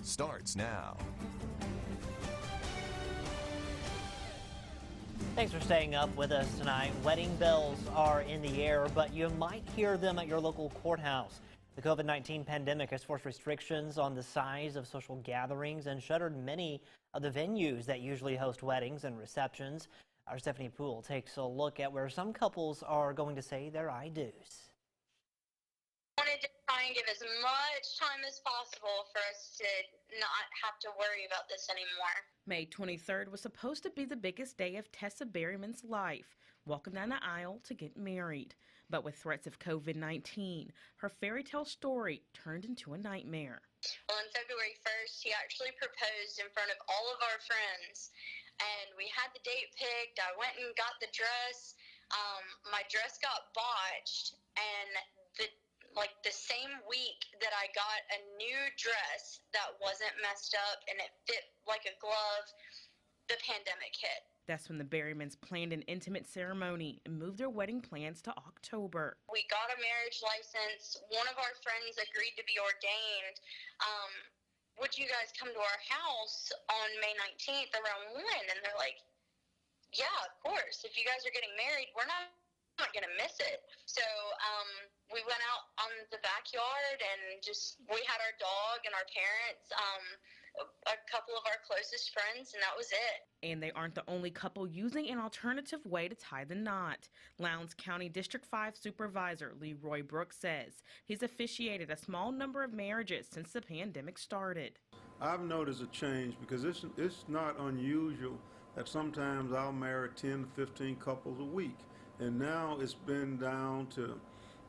Starts now. Thanks for staying up with us tonight. Wedding bells are in the air, but you might hear them at your local courthouse. The COVID-19 pandemic has forced restrictions on the size of social gatherings and shuttered many of the venues that usually host weddings and receptions. Our Stephanie Poole takes a look at where some couples are going to say their I do's. I wanted to try and give as much time as possible for us to not have to worry about this anymore. May 23rd was supposed to be the biggest day of TESSA BERRYMAN's life, walking down the aisle to get married. But with threats of COVID-19, her fairy tale story turned into a nightmare. Well, on February 1st, he actually proposed in front of all of our friends, and we had the date picked. I went and got the dress. My dress got botched, and the same week that I got a new dress that wasn't messed up and it fit like a glove, the pandemic hit. That's when the Berrymans planned an intimate ceremony and moved their wedding plans to October. We got a marriage license. One of our friends agreed to be ordained. Would you guys come to our house on May 19th around 1? And they're like, yeah, of course. If you guys are getting married, we're not going to miss it. So we went out on the backyard and we had our dog and our parents, a couple of our closest friends, and that was it. And they aren't the only couple using an alternative way to tie the knot. Lowndes County District 5 Supervisor Leroy Brooks says he's officiated a small number of marriages since the pandemic started. I've noticed a change because it's not unusual that sometimes I'll marry 10 to 15 couples a week. And now it's been down to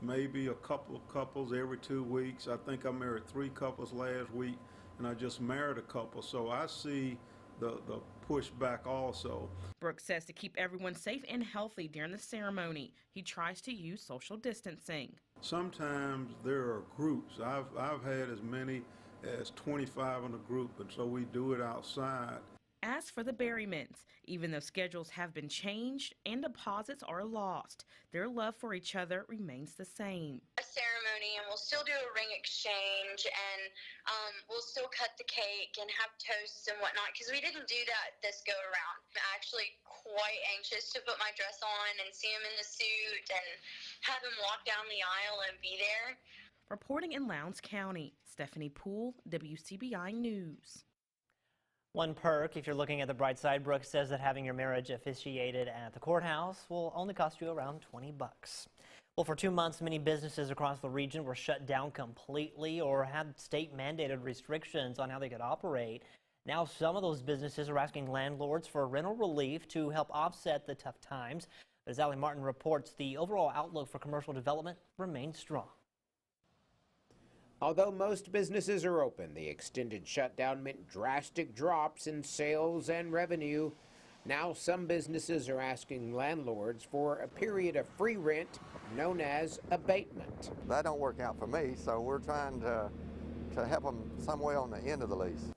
maybe a couple of couples every 2 weeks. I think I married 3 couples last week, and I just married a couple. So I see the pushback also. Brooks says to keep everyone safe and healthy during the ceremony, he tries to use social distancing. Sometimes there are groups. I've had as many as 25 in a group, and so we do it outside. As for the Berrymans, even though schedules have been changed and deposits are lost, their love for each other remains the same. A ceremony, and we'll still do a ring exchange, and we'll still cut the cake and have toasts and whatnot, because we didn't do that this go around. I'm actually quite anxious to put my dress on and see him in the suit and have him walk down the aisle and be there. Reporting in Lowndes County, Stephanie Poole, WCBI News. One perk, if you're looking at the bright side, Brooks says that having your marriage officiated at the courthouse will only cost you around $20. Well, for 2 months, many businesses across the region were shut down completely or had state-mandated restrictions on how they could operate. Now, some of those businesses are asking landlords for rental relief to help offset the tough times. But as Allie Martin reports, the overall outlook for commercial development remains strong. Although most businesses are open, the extended shutdown meant drastic drops in sales and revenue. Now some businesses are asking landlords for a period of free rent known as abatement. That don't work out for me, so we're trying to help them some way on the end of the lease.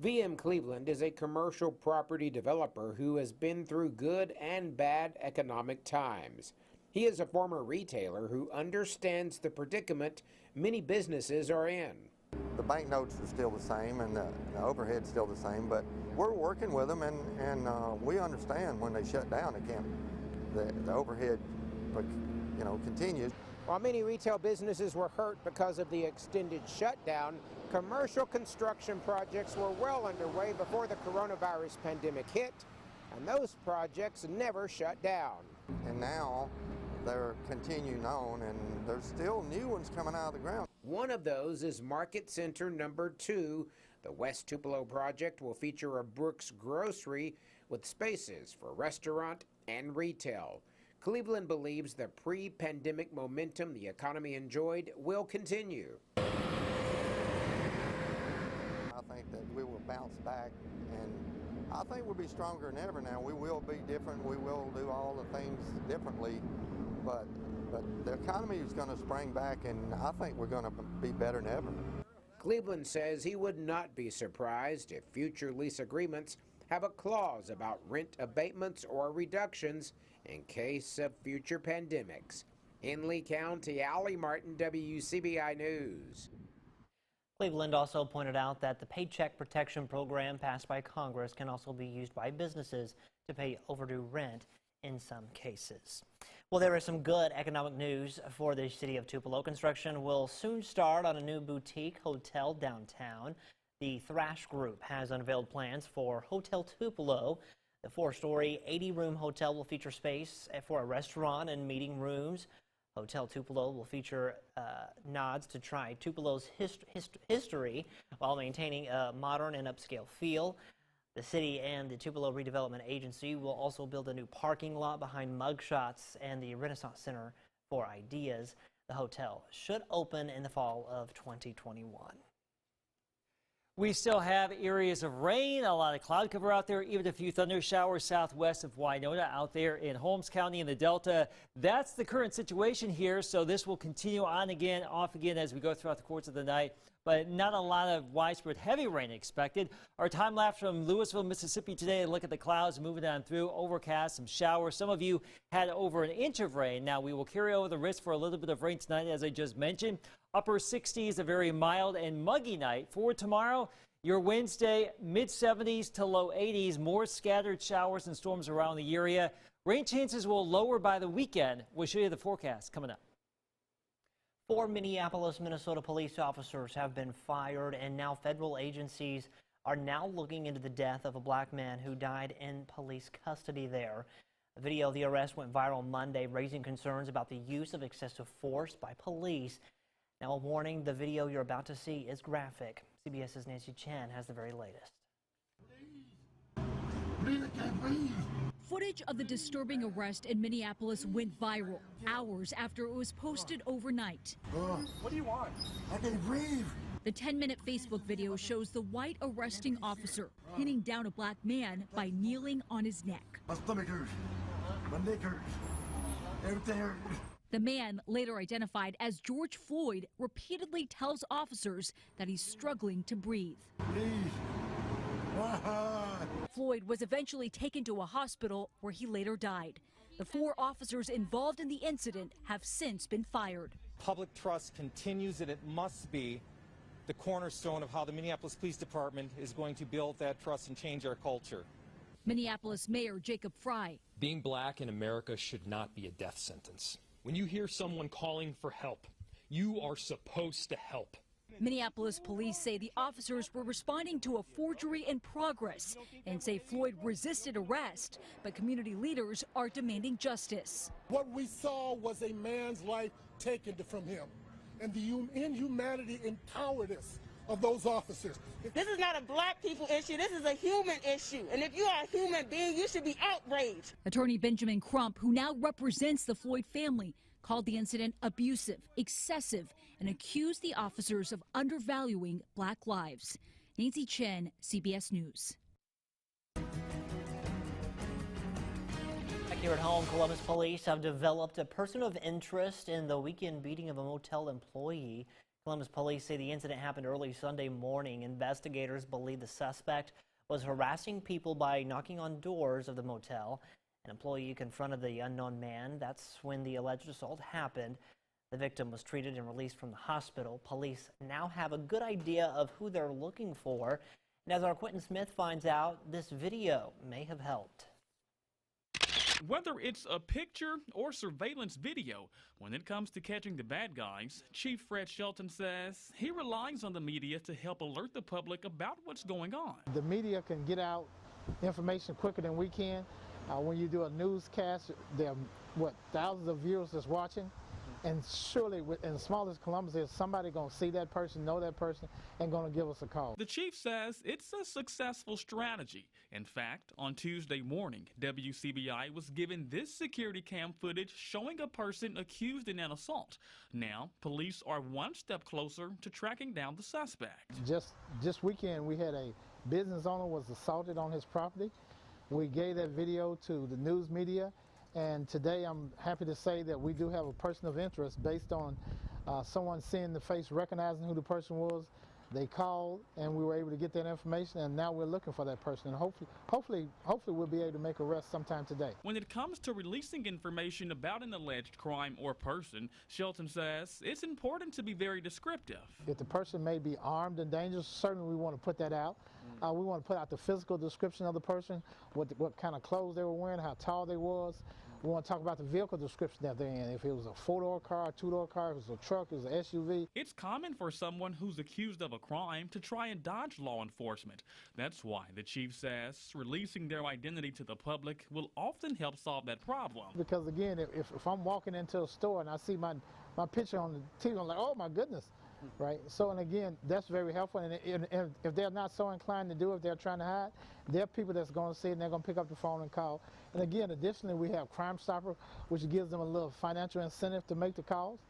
VM Cleveland is a commercial property developer who has been through good and bad economic times. He is a former retailer who understands the predicament many businesses are in. The banknotes are still the same and the overhead's still the same, but we're working with them and we understand when they shut down, the overhead, continues. While many retail businesses were hurt because of the extended shutdown, commercial construction projects were well underway before the coronavirus pandemic hit, and those projects never shut down. And now they're continuing on, and there's still new ones coming out of the ground. One of those is Market Center number 2. The West Tupelo project will feature a Brooks grocery with spaces for restaurant and retail. Cleveland believes the pre-pandemic momentum the economy enjoyed will continue. I think that we will bounce back, and I think we'll be stronger than ever now. We will be different. We will do all the things differently. But the economy is going to spring back, and I think we're going to be better than ever. Cleveland says he would not be surprised if future lease agreements have a clause about rent abatements or reductions in case of future pandemics. In Lee County, Allie Martin, WCBI News. Cleveland also pointed out that the Paycheck Protection Program passed by Congress can also be used by businesses to pay overdue rent in some cases. Well, there is some good economic news for the city of Tupelo. Construction will soon start on a new boutique hotel downtown. The Thrash Group has unveiled plans for Hotel Tupelo. The 4-story, 80-room hotel will feature space for a restaurant and meeting rooms. Hotel Tupelo will feature nods to try Tupelo's history while maintaining a modern and upscale feel. The city and the Tupelo Redevelopment Agency will also build a new parking lot behind Mugshots and the Renaissance Center for Ideas. The hotel should open in the fall of 2021. We still have areas of rain, a lot of cloud cover out there, even a few thunder showers southwest of Winona out there in Holmes County in the Delta. That's the current situation here, so this will continue on again, off again as we go throughout the course of the night, but not a lot of widespread heavy rain expected. Our time lapse from Louisville, Mississippi today, look at the clouds moving on through, overcast, some showers. Some of you had over an inch of rain. Now we will carry over the risk for a little bit of rain tonight, as I just mentioned. Upper 60s, a very mild and muggy night. For tomorrow, your Wednesday, mid-70s to low 80s, more scattered showers and storms around the area. Rain chances will lower by the weekend. We'll show you the forecast coming up. 4 Minneapolis, Minnesota police officers have been fired, and now federal agencies are now looking into the death of a black man who died in police custody there. A video of the arrest went viral Monday, raising concerns about the use of excessive force by police. Now, a warning, the video you're about to see is graphic. CBS's Nancy Chen has the very latest. Footage of the disturbing arrest in Minneapolis went viral hours after it was posted overnight. What do you want? I can breathe. The 10-minute Facebook video shows the white arresting officer pinning down a black man by kneeling on his neck. My stomach hurts. My neck hurts. Everything hurts. The man, later identified as George Floyd, repeatedly tells officers that he's struggling to breathe. Please. Floyd was eventually taken to a hospital where he later died. The 4 officers involved in the incident have since been fired. Public trust continues, and it must be the cornerstone of how the Minneapolis Police Department is going to build that trust and change our culture. Minneapolis Mayor Jacob Frey. Being black in America should not be a death sentence. When you hear someone calling for help, you are supposed to help. Minneapolis police say the officers were responding to a forgery in progress and say Floyd resisted arrest, but community leaders are demanding justice. What we saw was a man's life taken from him, and the inhumanity and cowardice of those officers. This is not a black people issue. This is a human issue. And if you are a human being, you should be outraged. Attorney Benjamin Crump, who now represents the Floyd family, called the incident abusive, excessive, and accused the officers of undervaluing black lives. Nancy Chen, CBS News. Back here at home, Columbus police have developed a person of interest in the weekend beating of a motel employee. Columbus police say the incident happened early Sunday morning. Investigators believe the suspect was harassing people by knocking on doors of the motel. An employee confronted the unknown man. That's when the alleged assault happened. The victim was treated and released from the hospital. Police now have a good idea of who they're looking for. And as our Quentin Smith finds out, this video may have helped. Whether it's a picture or surveillance video, when it comes to catching the bad guys, Chief Fred Shelton says he relies on the media to help alert the public about what's going on. The media can get out information quicker than we can. When you do a newscast, there are, thousands of viewers that's watching? And surely, in the smallest Columbus, there's somebody going to see that person, know that person, and going to give us a call. The chief says it's a successful strategy. In fact, on Tuesday morning, WCBI was given this security cam footage showing a person accused in an assault. Now, police are one step closer to tracking down the suspect. Just this weekend, we had a business owner was assaulted on his property. We gave that video to the news media. And today I'm happy to say that we do have a person of interest based on someone seeing the face, recognizing who the person was. They called, and we were able to get that information, and now we're looking for that person. And hopefully we'll be able to make arrests sometime today. When it comes to releasing information about an alleged crime or person, Shelton says it's important to be very descriptive. If the person may be armed and dangerous, certainly we want to put that out. We want to put out the physical description of the person, what kind of clothes they were wearing, how tall they was. We want to talk about the vehicle description that they're in. If it was a 4-door car, a 2-door car, if it was a truck, if it was an SUV. It's common for someone who's accused of a crime to try and dodge law enforcement. That's why the chief says releasing their identity to the public will often help solve that problem. Because again, if I'm walking into a store and I see my picture on the TV, I'm like, oh my goodness. Right. So, and again, that's very helpful. And if they're not so inclined to do it, if they're trying to hide, there are people that's going to see it and they're going to pick up the phone and call. And again, additionally, we have Crime Stopper, which gives them a little financial incentive to make the calls.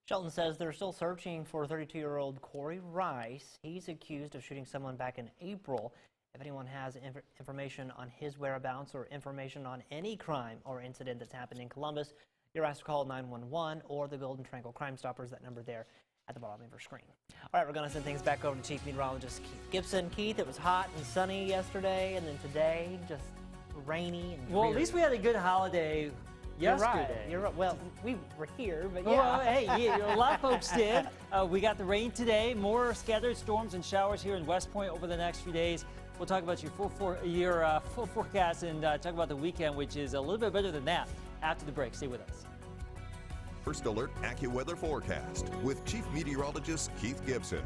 Shelton says they're still searching for 32-year-old Corey Rice. He's accused of shooting someone back in April. If anyone has information on his whereabouts or information on any crime or incident that's happened in Columbus, you're asked to call 911 or the Golden Triangle Crime Stoppers, that number there at the bottom of your screen. All right, we're going to send things back over to Chief Meteorologist Keith Gibson. Keith, it was hot and sunny yesterday, and then today just rainy and Well, dreary. at least we had a good holiday yesterday. You're right. Well, we were here, but yeah. Well, hey, a lot of folks did. We got the rain today, more scattered storms and showers here in West Point over the next few days. We'll talk about your full forecast and talk about the weekend, which is a little bit better than that after the break. Stay with us. First Alert AccuWeather Forecast with Chief Meteorologist Keith Gibson.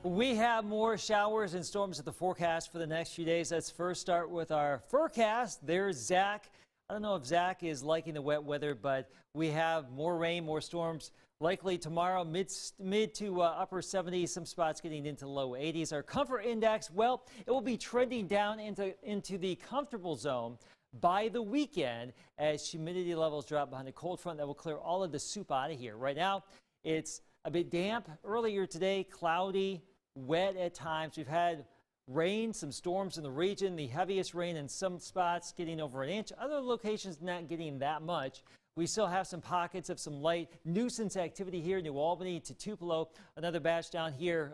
We have more showers and storms at the forecast for the next few days. Let's first start with our forecast. There's Zach. I don't know if Zach is liking the wet weather, but we have more rain, more storms. Likely tomorrow, mid to upper 70s, some spots getting into low 80s. Our comfort index, well, it will be trending down into the comfortable zone by the weekend as humidity levels drop behind a cold front that will clear all of the soup out of here. Right now, it's a bit damp. Earlier today, cloudy, wet at times. We've had rain, some storms in the region, the heaviest rain in some spots getting over an inch. Other locations not getting that much. We still have some pockets of some light nuisance activity here in New Albany to Tupelo. Another batch down here,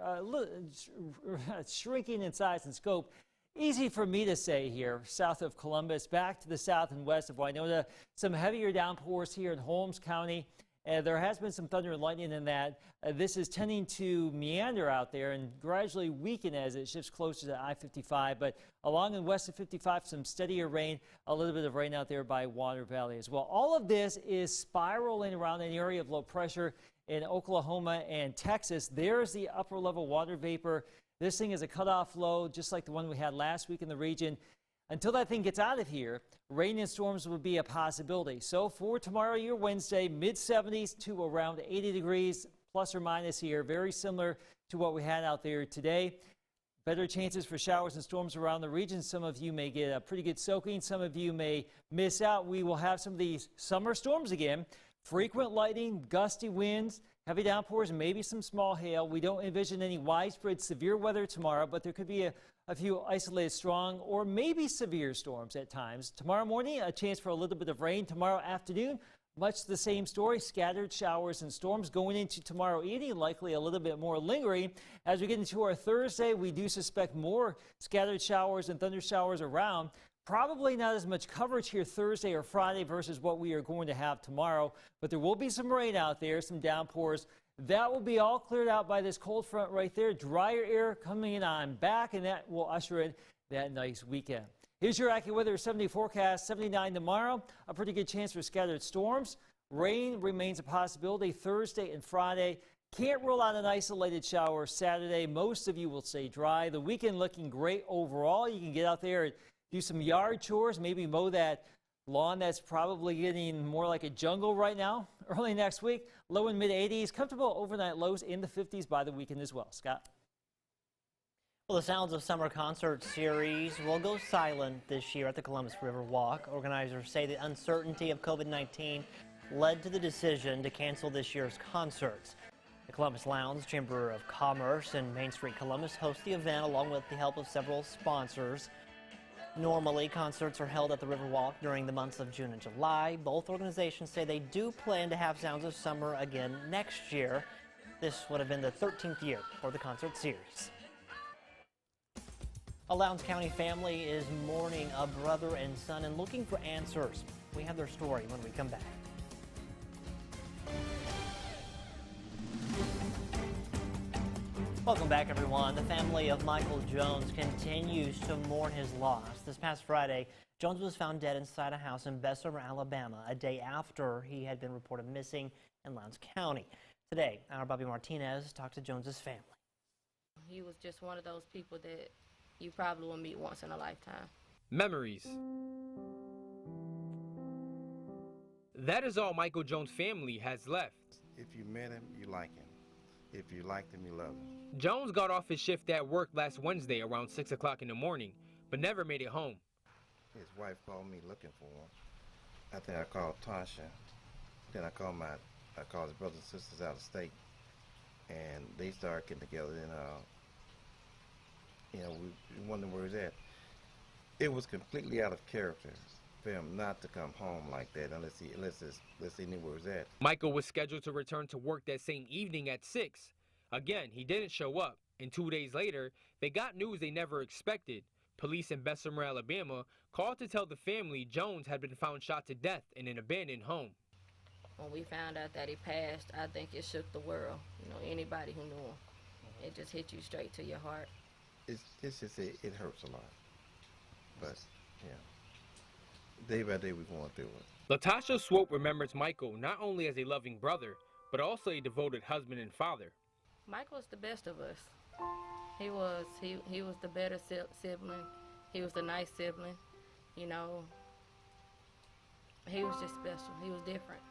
shrinking in size and scope. Easy for me to say here, south of Columbus, back to the south and west of Winona. Some heavier downpours here in Holmes County. There has been some thunder and lightning in that. This is tending to meander out there and gradually weaken as it shifts closer to I-55. But along and west of 55, some steadier rain, a little bit of rain out there by Water Valley as well. All of this is spiraling around an area of low pressure in Oklahoma and Texas. There's the upper level water vapor. This thing is a cutoff low, just like the one we had last week in the region. Until that thing gets out of here, rain and storms will be a possibility. So for tomorrow, your Wednesday, mid-70s to around 80 degrees, plus or minus here. Very similar to what we had out there today. Better chances for showers and storms around the region. Some of you may get a pretty good soaking. Some of you may miss out. We will have some of these summer storms again. Frequent lightning, gusty winds, heavy downpours, and maybe some small hail. We don't envision any widespread severe weather tomorrow, but there could be a few isolated strong or maybe severe storms at times. Tomorrow morning, a chance for a little bit of rain. Tomorrow afternoon, much the same story. Scattered showers and storms going into tomorrow evening, likely a little bit more lingering. As we get into our Thursday, we do suspect more scattered showers and thunder showers around. Probably not as much coverage here Thursday or Friday versus what we are going to have tomorrow, but there will be some rain out there, some downpours. That will be all cleared out by this cold front right there. Drier air coming in on back, and that will usher in that nice weekend. Here's your AccuWeather 70 forecast. 79 tomorrow. A pretty good chance for scattered storms. Rain remains a possibility Thursday and Friday. Can't rule out an isolated shower Saturday. Most of you will stay dry. The weekend looking great overall. You can get out there and do some yard chores, maybe mow that lawn that's probably getting more like a jungle right now. Early next week, low and mid 80s, comfortable overnight lows in the 50s by the weekend as well. Scott? Well, the Sounds of Summer concert series will go silent this year at the Columbus River Walk. Organizers say the uncertainty of COVID-19 led to the decision to cancel this year's concerts. The Columbus Lowndes Chamber of Commerce and Main Street Columbus host the event along with the help of several sponsors. Normally, concerts are held at the Riverwalk during the months of June and July. Both organizations say they do plan to have Sounds of Summer again next year. This would have been the 13th year for the concert series. A Lowndes County family is mourning a brother and son and looking for answers. We have their story when we come back. Welcome back, everyone. The family of Michael Jones continues to mourn his loss. This past Friday, Jones was found dead inside a house in Bessemer, Alabama, a day after he had been reported missing in Lowndes County. Today, our Bobby Martinez talked to Jones's family. He was just one of those people that you probably will meet once in a lifetime. Memories. That is all Michael Jones' family has left. If you met him, you like him. If you liked him, you love him. Jones got off his shift at work last Wednesday around 6 o'clock in the morning, but never made it home. His wife called me looking for him. I think I called Tasha. Then I called his brothers and sisters out of state, and they started getting together. And we wondered where he's at. It was completely out of character for him not to come home like that unless he knew where he's at. Michael was scheduled to return to work that same evening at 6. Again, he didn't show up, and 2 days later, they got news they never expected. Police in Bessemer, Alabama, called to tell the family Jones had been found shot to death in an abandoned home. When we found out that he passed, I think it shook the world. You know, anybody who knew him. It just hit you straight to your heart. It hurts a lot. But, yeah, day by day we're going through it. Latasha Swope remembers Michael not only as a loving brother, but also a devoted husband and father. Michael was the best of us. He was the better sibling. He was the nice sibling. You know, he was just special. He was different.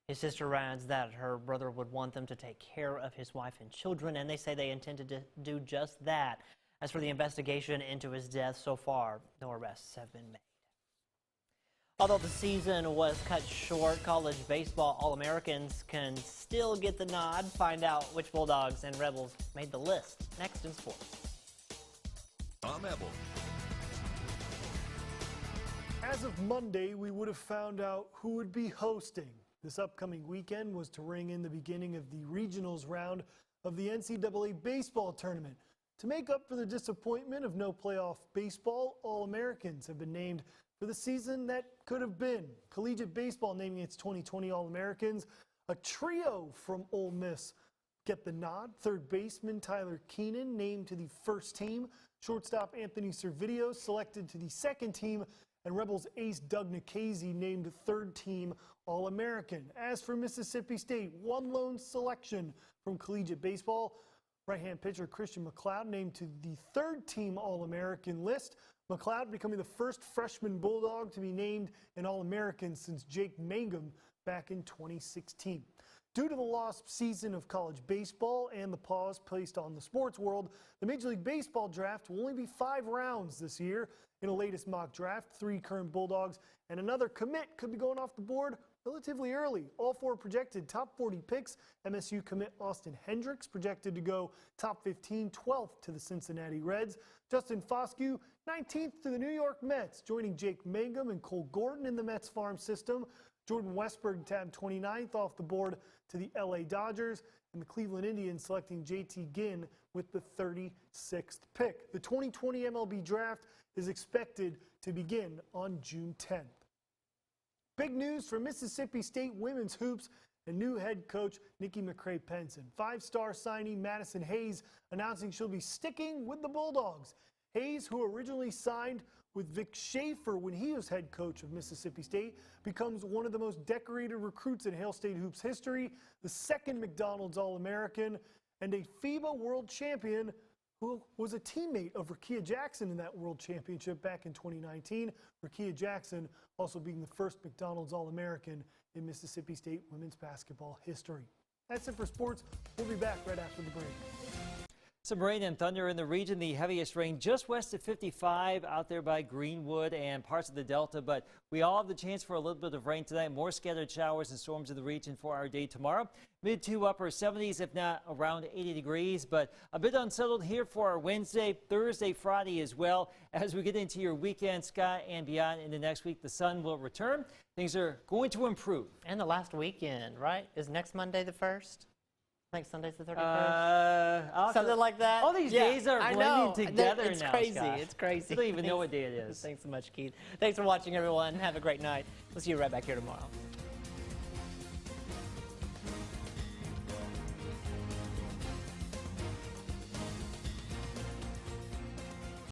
His sister adds that her brother would want them to take care of his wife and children, and they say they intended to do just that. As for the investigation into his death, so far, no arrests have been made. Although the season was cut short, college baseball All-Americans can still get the nod. Find out which Bulldogs and Rebels made the list next in sports. Tom Ebel. As of Monday, we would have found out who would be hosting. This upcoming weekend was to ring in the beginning of the regionals round of the NCAA baseball tournament. To make up for the disappointment of no playoff baseball, All-Americans have been named for the season that could have been. Collegiate baseball naming its 2020 All-Americans. A trio from Ole Miss get the nod. Third baseman Tyler Keenan named to the first team. Shortstop Anthony Servideo selected to the second team. And Rebels ace Doug Nikhazy named third team All-American. As for Mississippi State, one lone selection from collegiate baseball. Right-hand pitcher Christian McLeod named to the third team All-American list. McLeod becoming the first freshman Bulldog to be named an All-American since Jake Mangum back in 2016. Due to the lost season of college baseball and the pause placed on the sports world, the Major League Baseball draft will only be 5 rounds this year. In a latest mock draft, 3 current Bulldogs and another commit could be going off the board relatively early. All 4 projected top 40 picks. MSU commit Austin Hendricks projected to go top 15, 12th to the Cincinnati Reds. Justin Foscue, 19th to the New York Mets, joining Jake Mangum and Cole Gordon in the Mets farm system. Jordan Westburg tabbed 29th off the board to the LA Dodgers, and the Cleveland Indians selecting JT Ginn with the 36th pick. The 2020 MLB draft is expected to begin on June 10th. Big news for Mississippi State women's hoops and new head coach Nikki McCray-Penson. 5-star signee Madison Hayes announcing she'll be sticking with the Bulldogs. Hayes, who originally signed with Vic Schaefer when he was head coach of Mississippi State, becomes one of the most decorated recruits in Hail State hoops history, the second McDonald's All-American, and a FIBA world champion who was a teammate of Rakia Jackson in that world championship back in 2019. Rakia Jackson also being the first McDonald's All-American in Mississippi State women's basketball history. That's it for sports. We'll be back right after the break. Some rain and thunder in the region. The heaviest rain just west of 55 out there by Greenwood and parts of the Delta. But we all have the chance for a little bit of rain tonight. More scattered showers and storms in the region for our day tomorrow. Mid to upper 70s, if not around 80 degrees. But a bit unsettled here for our Wednesday, Thursday, Friday as well. As we get into your weekend, Scott, and beyond into next week, the sun will return. Things are going to improve. And the last weekend, right? Is next Monday the 1st? I think Sunday's the 31st. Something like that. All these days are blending together it's now, crazy. Scott. It's crazy. I don't even know what day it is. Thanks so much, Keith. Thanks for watching, everyone. Have a great night. We'll see you right back here tomorrow.